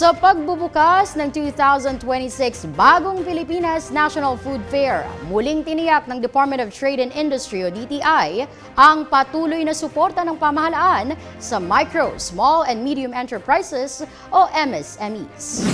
Sa pagbubukas ng 2026 Bagong Pilipinas National Food Fair, muling tiniyak ng Department of Trade and Industry o DTI ang patuloy na suporta ng pamahalaan sa micro, small and medium enterprises o MSMEs.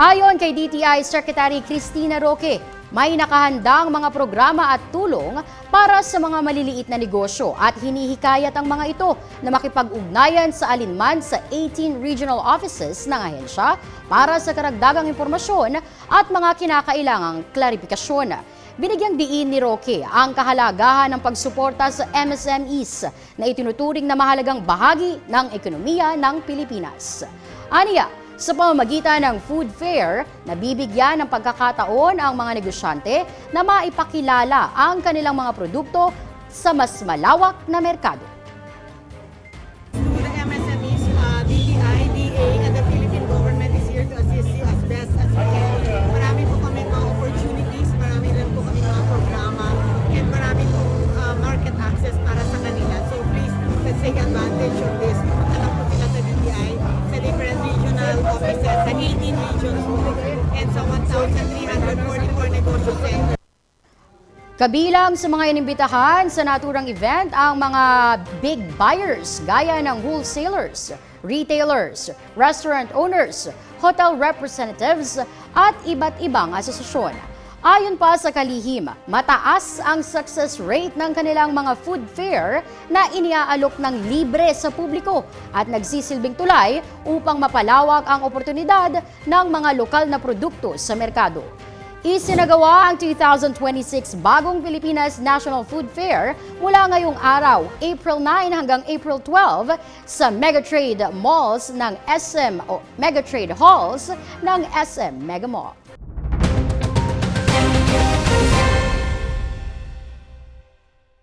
Ayon kay DTI Secretary Cristina Roque, may nakahandang mga programa at tulong para sa mga maliliit na negosyo at hinihikayat ang mga ito na makipag-ugnayan sa alinman sa 18 regional offices ng ahensya para sa karagdagang impormasyon at mga kinakailangang klarifikasyon. Binigyang diin ni Roque ang kahalagahan ng pagsuporta sa MSMEs na itinuturing na mahalagang bahagi ng ekonomiya ng Pilipinas. Aniya, sa pamamagitan ng food fair, nabibigyan ng pagkakataon ang mga negosyante na maipakilala ang kanilang mga produkto sa mas malawak na merkado. The MSMEs, DTI, DA, and the Philippine government is here to assist you as best as we can. Marami po kami mga opportunities, marami rin po kami mga programa, and marami po market access para sa kanila. So please, let's take advantage of this. Punta lang po sila sa DTI, sa different regional offices, sa 18 regions po, and sa 1,344 negosyo centers. Kabilang sa mga inimbitahan sa naturang event ang mga big buyers gaya ng wholesalers, retailers, restaurant owners, hotel representatives at iba't ibang asosasyon. Ayon pa sa kalihim, mataas ang success rate ng kanilang mga food fair na iniaalok ng libre sa publiko at nagsisilbing tulay upang mapalawak ang oportunidad ng mga lokal na produkto sa merkado. Isinagawa ang 2026 Bagong Pilipinas National Food Fair mula ngayong araw, April 9 hanggang April 12 sa Megatrade Malls ng SM o Megatrade Halls ng SM Mega Mall.